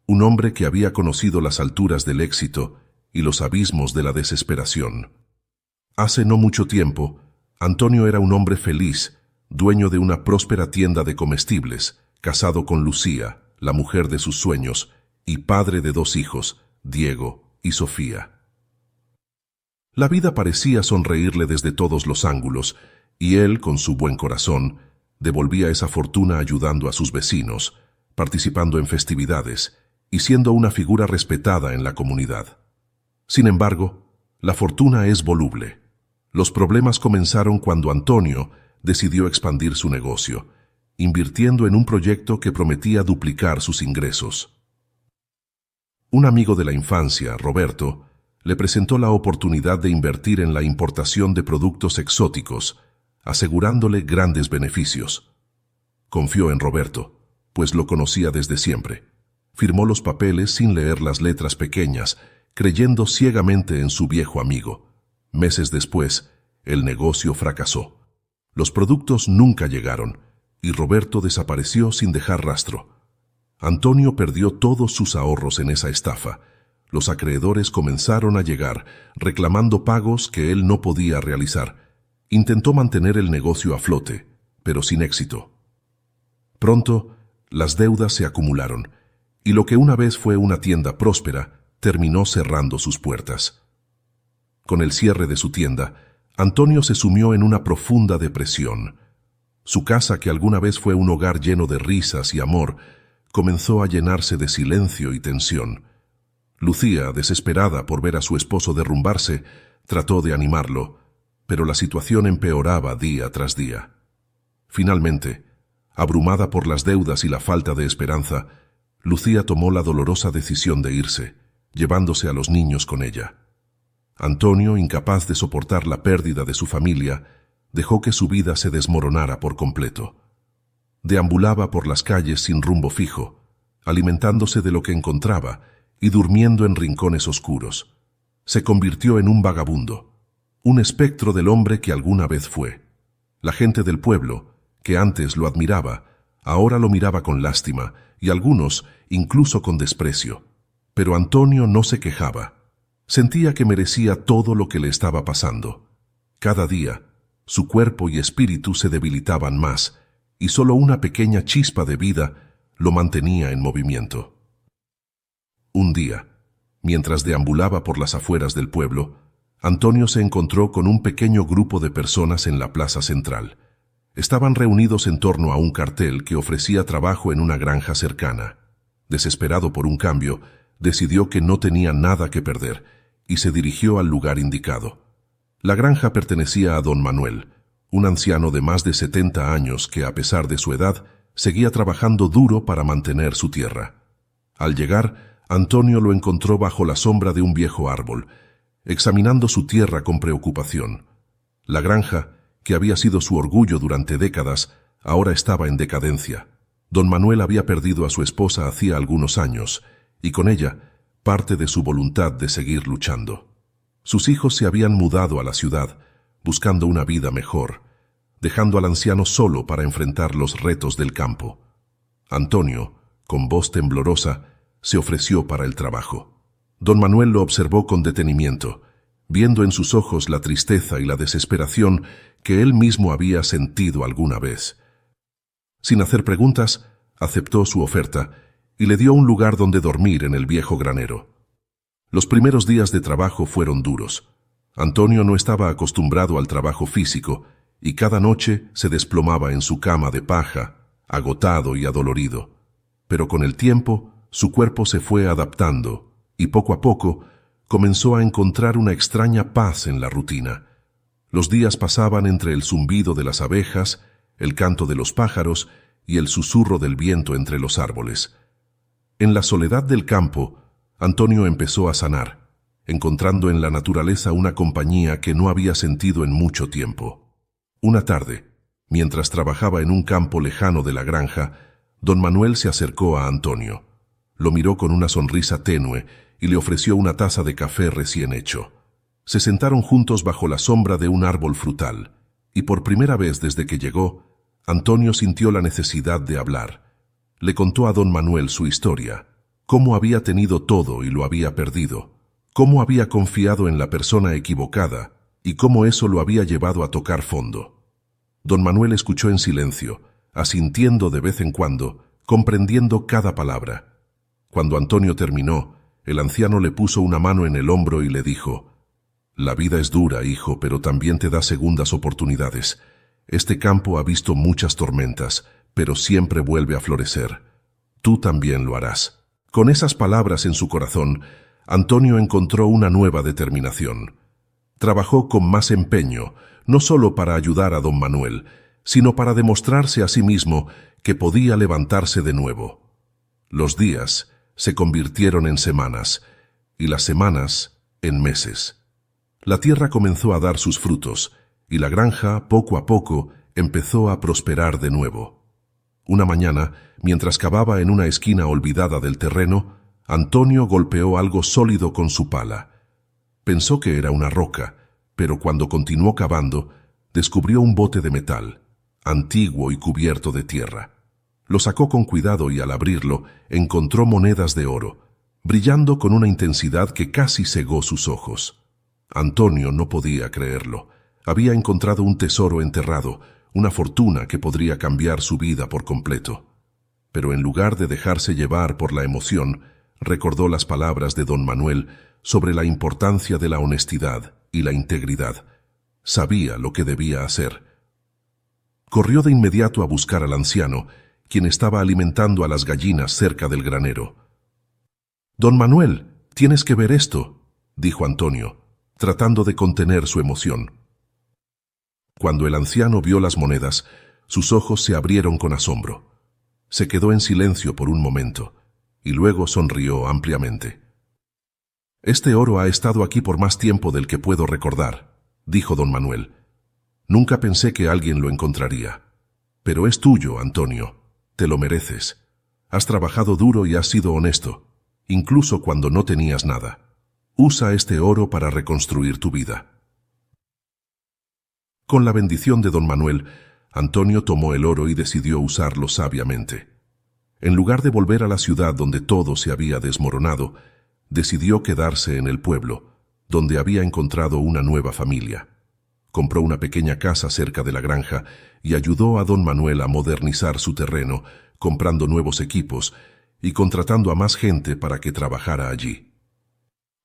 un hombre que había conocido las alturas del éxito y los abismos de la desesperación. Hace no mucho tiempo, Antonio era un hombre feliz, dueño de una próspera tienda de comestibles, casado con Lucía, la mujer de sus sueños, y padre de 2 hijos, Diego y Sofía. La vida parecía sonreírle desde todos los ángulos, y él, con su buen corazón, devolvía esa fortuna ayudando a sus vecinos, participando en festividades y siendo una figura respetada en la comunidad. Sin embargo, la fortuna es voluble. Los problemas comenzaron cuando Antonio decidió expandir su negocio, invirtiendo en un proyecto que prometía duplicar sus ingresos. Un amigo de la infancia, Roberto, le presentó la oportunidad de invertir en la importación de productos exóticos, asegurándole grandes beneficios. Confió en Roberto, pues lo conocía desde siempre. Firmó los papeles sin leer las letras pequeñas, creyendo ciegamente en su viejo amigo. Meses después, el negocio fracasó. Los productos nunca llegaron, y Roberto desapareció sin dejar rastro. Antonio perdió todos sus ahorros en esa estafa. Los acreedores comenzaron a llegar, reclamando pagos que él no podía realizar. Intentó mantener el negocio a flote, pero sin éxito. Pronto, las deudas se acumularon, y lo que una vez fue una tienda próspera terminó cerrando sus puertas. Con el cierre de su tienda, Antonio se sumió en una profunda depresión. Su casa, que alguna vez fue un hogar lleno de risas y amor, comenzó a llenarse de silencio y tensión. Lucía, desesperada por ver a su esposo derrumbarse, trató de animarlo, pero la situación empeoraba día tras día. Finalmente, abrumada por las deudas y la falta de esperanza, Lucía tomó la dolorosa decisión de irse, llevándose a los niños con ella. Antonio, incapaz de soportar la pérdida de su familia, dejó que su vida se desmoronara por completo. Deambulaba por las calles sin rumbo fijo, alimentándose de lo que encontraba y durmiendo en rincones oscuros. Se convirtió en un vagabundo, un espectro del hombre que alguna vez fue. La gente del pueblo, que antes lo admiraba, ahora lo miraba con lástima y algunos incluso con desprecio. Pero Antonio no se quejaba. Sentía que merecía todo lo que le estaba pasando. Cada día, su cuerpo y espíritu se debilitaban más, y solo una pequeña chispa de vida lo mantenía en movimiento. Un día, mientras deambulaba por las afueras del pueblo, Antonio se encontró con un pequeño grupo de personas en la plaza central. Estaban reunidos en torno a un cartel que ofrecía trabajo en una granja cercana. Desesperado por un cambio, decidió que no tenía nada que perder y se dirigió al lugar indicado. La granja pertenecía a don Manuel, un anciano de más de 70 años que, a pesar de su edad, seguía trabajando duro para mantener su tierra. Al llegar, Antonio lo encontró bajo la sombra de un viejo árbol, examinando su tierra con preocupación. La granja, que había sido su orgullo durante décadas, ahora estaba en decadencia. Don Manuel había perdido a su esposa hacía algunos años, y con ella, parte de su voluntad de seguir luchando. Sus hijos se habían mudado a la ciudad, buscando una vida mejor, dejando al anciano solo para enfrentar los retos del campo. Antonio, con voz temblorosa, se ofreció para el trabajo. Don Manuel lo observó con detenimiento, viendo en sus ojos la tristeza y la desesperación que él mismo había sentido alguna vez. Sin hacer preguntas, aceptó su oferta y le dio un lugar donde dormir en el viejo granero. Los primeros días de trabajo fueron duros. Antonio no estaba acostumbrado al trabajo físico y cada noche se desplomaba en su cama de paja, agotado y adolorido. Pero con el tiempo, su cuerpo se fue adaptando y poco a poco comenzó a encontrar una extraña paz en la rutina. Los días pasaban entre el zumbido de las abejas, el canto de los pájaros y el susurro del viento entre los árboles. En la soledad del campo, Antonio empezó a sanar, encontrando en la naturaleza una compañía que no había sentido en mucho tiempo. Una tarde, mientras trabajaba en un campo lejano de la granja, don Manuel se acercó a Antonio. Lo miró con una sonrisa tenue y le ofreció una taza de café recién hecho. Se sentaron juntos bajo la sombra de un árbol frutal, y por primera vez desde que llegó, Antonio sintió la necesidad de hablar. Le contó a don Manuel su historia, cómo había tenido todo y lo había perdido, cómo había confiado en la persona equivocada y cómo eso lo había llevado a tocar fondo. Don Manuel escuchó en silencio, asintiendo de vez en cuando, comprendiendo cada palabra. Cuando Antonio terminó, el anciano le puso una mano en el hombro y le dijo: «La vida es dura, hijo, pero también te da segundas oportunidades. Este campo ha visto muchas tormentas, pero siempre vuelve a florecer. Tú también lo harás». Con esas palabras en su corazón, Antonio encontró una nueva determinación. Trabajó con más empeño, no solo para ayudar a don Manuel, sino para demostrarse a sí mismo que podía levantarse de nuevo. Los días se convirtieron en semanas, y las semanas en meses. La tierra comenzó a dar sus frutos, y la granja, poco a poco, empezó a prosperar de nuevo. Una mañana, mientras cavaba en una esquina olvidada del terreno, Antonio golpeó algo sólido con su pala. Pensó que era una roca, pero cuando continuó cavando, descubrió un bote de metal, antiguo y cubierto de tierra. Lo sacó con cuidado y al abrirlo encontró monedas de oro, brillando con una intensidad que casi cegó sus ojos. Antonio no podía creerlo. Había encontrado un tesoro enterrado, una fortuna que podría cambiar su vida por completo. Pero en lugar de dejarse llevar por la emoción, recordó las palabras de don Manuel sobre la importancia de la honestidad y la integridad. Sabía lo que debía hacer. Corrió de inmediato a buscar al anciano, quien estaba alimentando a las gallinas cerca del granero. «Don Manuel, tienes que ver esto», dijo Antonio, tratando de contener su emoción. Cuando el anciano vio las monedas, sus ojos se abrieron con asombro. Se quedó en silencio por un momento, y luego sonrió ampliamente. «Este oro ha estado aquí por más tiempo del que puedo recordar», dijo don Manuel. «Nunca pensé que alguien lo encontraría. Pero es tuyo, Antonio. Te lo mereces. Has trabajado duro y has sido honesto, incluso cuando no tenías nada. Usa este oro para reconstruir tu vida». Con la bendición de don Manuel, Antonio tomó el oro y decidió usarlo sabiamente. En lugar de volver a la ciudad donde todo se había desmoronado, decidió quedarse en el pueblo, donde había encontrado una nueva familia. Compró una pequeña casa cerca de la granja y ayudó a don Manuel a modernizar su terreno, comprando nuevos equipos y contratando a más gente para que trabajara allí.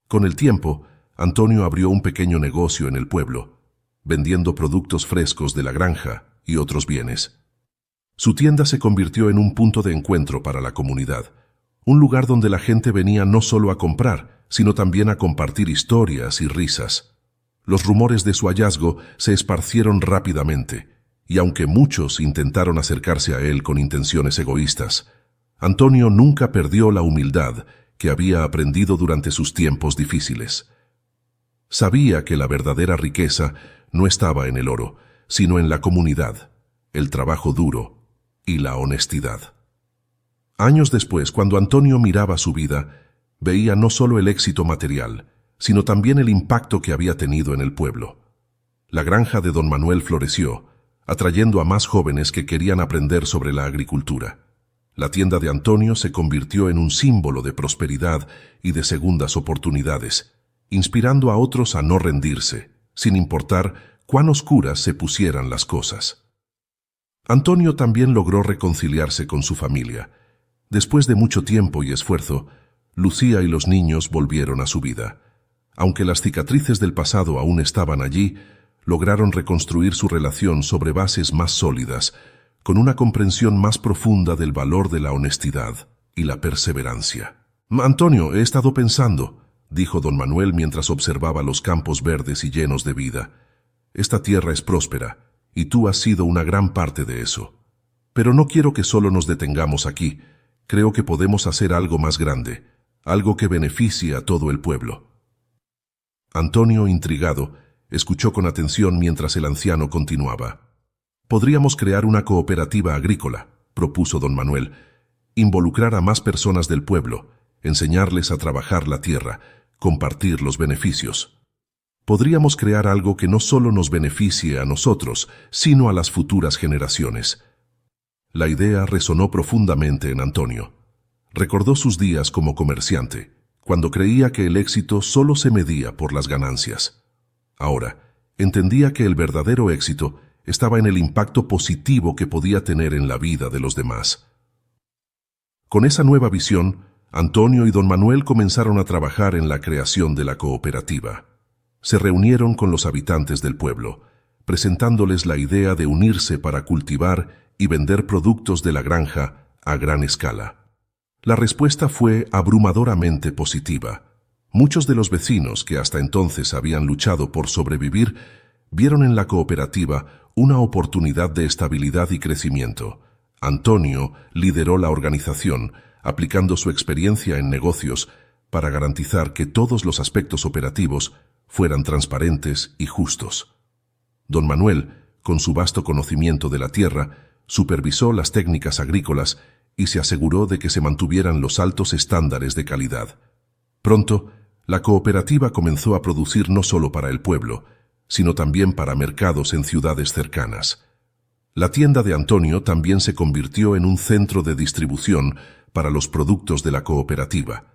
Con el tiempo, Antonio abrió un pequeño negocio en el pueblo, vendiendo productos frescos de la granja y otros bienes. Su tienda se convirtió en un punto de encuentro para la comunidad, un lugar donde la gente venía no solo a comprar, sino también a compartir historias y risas. Los rumores de su hallazgo se esparcieron rápidamente, y aunque muchos intentaron acercarse a él con intenciones egoístas, Antonio nunca perdió la humildad que había aprendido durante sus tiempos difíciles. Sabía que la verdadera riqueza no estaba en el oro, sino en la comunidad, el trabajo duro y la honestidad. Años después, cuando Antonio miraba su vida, veía no solo el éxito material, sino también el impacto que había tenido en el pueblo. La granja de don Manuel floreció, atrayendo a más jóvenes que querían aprender sobre la agricultura. La tienda de Antonio se convirtió en un símbolo de prosperidad y de segundas oportunidades, inspirando a otros a no rendirse, sin importar cuán oscuras se pusieran las cosas. Antonio también logró reconciliarse con su familia. Después de mucho tiempo y esfuerzo, Lucía y los niños volvieron a su vida. Aunque las cicatrices del pasado aún estaban allí, lograron reconstruir su relación sobre bases más sólidas, con una comprensión más profunda del valor de la honestidad y la perseverancia. «Antonio, he estado pensando», dijo don Manuel mientras observaba los campos verdes y llenos de vida. «Esta tierra es próspera, y tú has sido una gran parte de eso. Pero no quiero que solo nos detengamos aquí. Creo que podemos hacer algo más grande, algo que beneficie a todo el pueblo». Antonio, intrigado, escuchó con atención mientras el anciano continuaba. «Podríamos crear una cooperativa agrícola», propuso don Manuel, «involucrar a más personas del pueblo, enseñarles a trabajar la tierra, compartir los beneficios. Podríamos crear algo que no solo nos beneficie a nosotros, sino a las futuras generaciones». La idea resonó profundamente en Antonio. Recordó sus días como comerciante, cuando creía que el éxito solo se medía por las ganancias. Ahora, entendía que el verdadero éxito estaba en el impacto positivo que podía tener en la vida de los demás. Con esa nueva visión, Antonio y don Manuel comenzaron a trabajar en la creación de la cooperativa. Se reunieron con los habitantes del pueblo, presentándoles la idea de unirse para cultivar y vender productos de la granja a gran escala. La respuesta fue abrumadoramente positiva. Muchos de los vecinos que hasta entonces habían luchado por sobrevivir vieron en la cooperativa una oportunidad de estabilidad y crecimiento. Antonio lideró la organización, aplicando su experiencia en negocios para garantizar que todos los aspectos operativos fueran transparentes y justos. Don Manuel, con su vasto conocimiento de la tierra, supervisó las técnicas agrícolas y se aseguró de que se mantuvieran los altos estándares de calidad. Pronto, la cooperativa comenzó a producir no solo para el pueblo, sino también para mercados en ciudades cercanas. La tienda de Antonio también se convirtió en un centro de distribución para los productos de la cooperativa.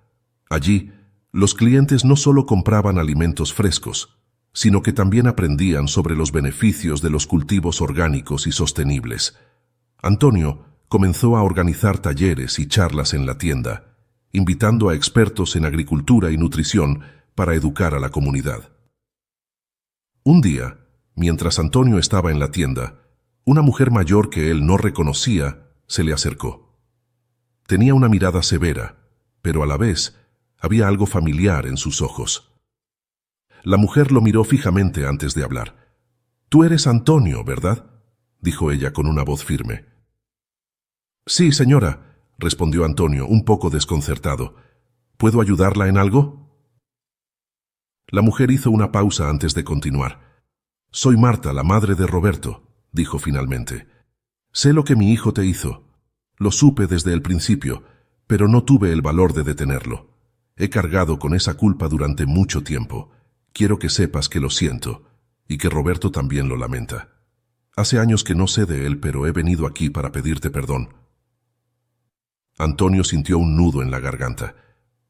Allí, los clientes no solo compraban alimentos frescos, sino que también aprendían sobre los beneficios de los cultivos orgánicos y sostenibles. Antonio comenzó a organizar talleres y charlas en la tienda, invitando a expertos en agricultura y nutrición para educar a la comunidad. Un día, mientras Antonio estaba en la tienda, una mujer mayor que él no reconocía se le acercó. Tenía una mirada severa, pero a la vez había algo familiar en sus ojos. La mujer lo miró fijamente antes de hablar. «Tú eres Antonio, ¿verdad?», dijo ella con una voz firme. «Sí, señora», respondió Antonio, un poco desconcertado. «¿Puedo ayudarla en algo?». La mujer hizo una pausa antes de continuar. «Soy Marta, la madre de Roberto», dijo finalmente. «Sé lo que mi hijo te hizo. Lo supe desde el principio, pero no tuve el valor de detenerlo. He cargado con esa culpa durante mucho tiempo. Quiero que sepas que lo siento, y que Roberto también lo lamenta. Hace años que no sé de él, pero he venido aquí para pedirte perdón». Antonio sintió un nudo en la garganta.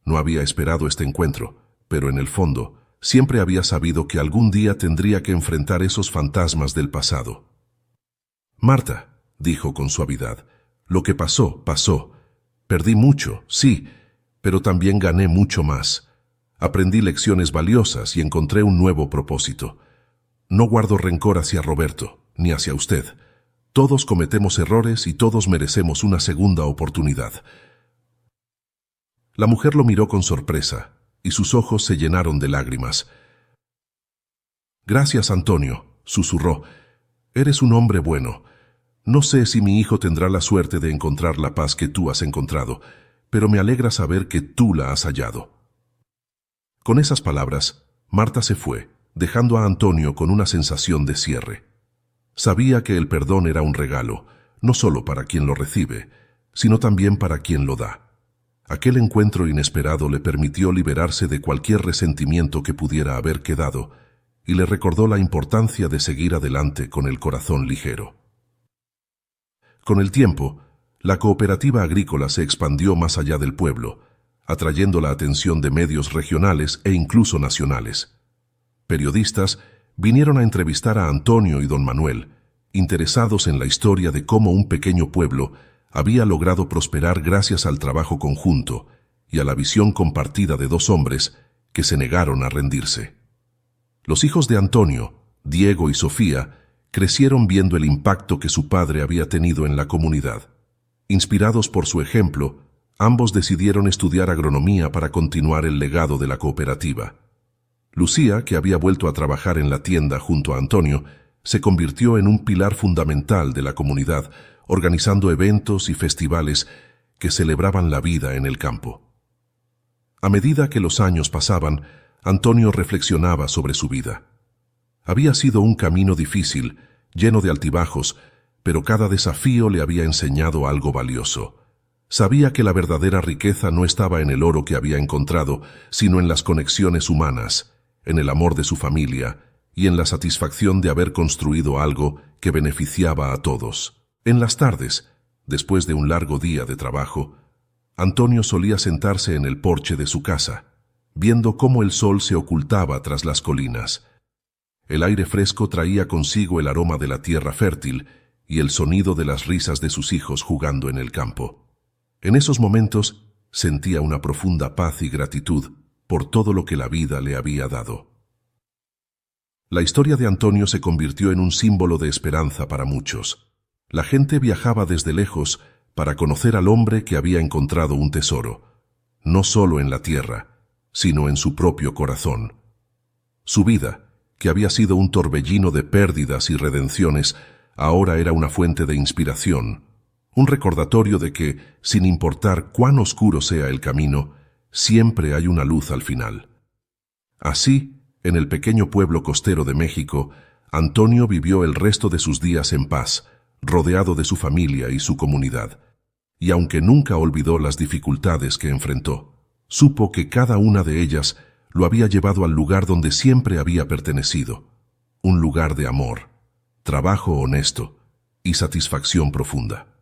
No había esperado este encuentro, pero en el fondo siempre había sabido que algún día tendría que enfrentar esos fantasmas del pasado. «Marta», dijo con suavidad, «lo que pasó, pasó. Perdí mucho, sí, pero también gané mucho más. Aprendí lecciones valiosas y encontré un nuevo propósito. No guardo rencor hacia Roberto, ni hacia usted. Todos cometemos errores y todos merecemos una segunda oportunidad». La mujer lo miró con sorpresa, y sus ojos se llenaron de lágrimas. «Gracias, Antonio», susurró. «Eres un hombre bueno. No sé si mi hijo tendrá la suerte de encontrar la paz que tú has encontrado, pero me alegra saber que tú la has hallado». Con esas palabras, Marta se fue, dejando a Antonio con una sensación de cierre. Sabía que el perdón era un regalo, no solo para quien lo recibe, sino también para quien lo da. Aquel encuentro inesperado le permitió liberarse de cualquier resentimiento que pudiera haber quedado y le recordó la importancia de seguir adelante con el corazón ligero. Con el tiempo, la cooperativa agrícola se expandió más allá del pueblo, atrayendo la atención de medios regionales e incluso nacionales. Periodistas vinieron a entrevistar a Antonio y don Manuel, interesados en la historia de cómo un pequeño pueblo había logrado prosperar gracias al trabajo conjunto y a la visión compartida de dos hombres que se negaron a rendirse. Los hijos de Antonio, Diego y Sofía, crecieron viendo el impacto que su padre había tenido en la comunidad. Inspirados por su ejemplo, ambos decidieron estudiar agronomía para continuar el legado de la cooperativa. Lucía, que había vuelto a trabajar en la tienda junto a Antonio, se convirtió en un pilar fundamental de la comunidad, organizando eventos y festivales que celebraban la vida en el campo. A medida que los años pasaban, Antonio reflexionaba sobre su vida. Había sido un camino difícil, lleno de altibajos, pero cada desafío le había enseñado algo valioso. Sabía que la verdadera riqueza no estaba en el oro que había encontrado, sino en las conexiones humanas, en el amor de su familia y en la satisfacción de haber construido algo que beneficiaba a todos. En las tardes, después de un largo día de trabajo, Antonio solía sentarse en el porche de su casa, viendo cómo el sol se ocultaba tras las colinas. El aire fresco traía consigo el aroma de la tierra fértil y el sonido de las risas de sus hijos jugando en el campo. En esos momentos sentía una profunda paz y gratitud por todo lo que la vida le había dado. La historia de Antonio se convirtió en un símbolo de esperanza para muchos. La gente viajaba desde lejos para conocer al hombre que había encontrado un tesoro, no solo en la tierra, sino en su propio corazón. Su vida, que había sido un torbellino de pérdidas y redenciones, ahora era una fuente de inspiración, un recordatorio de que, sin importar cuán oscuro sea el camino, siempre hay una luz al final. Así, en el pequeño pueblo costero de México, Antonio vivió el resto de sus días en paz, rodeado de su familia y su comunidad. Y aunque nunca olvidó las dificultades que enfrentó, supo que cada una de ellas lo había llevado al lugar donde siempre había pertenecido, un lugar de amor, trabajo honesto y satisfacción profunda.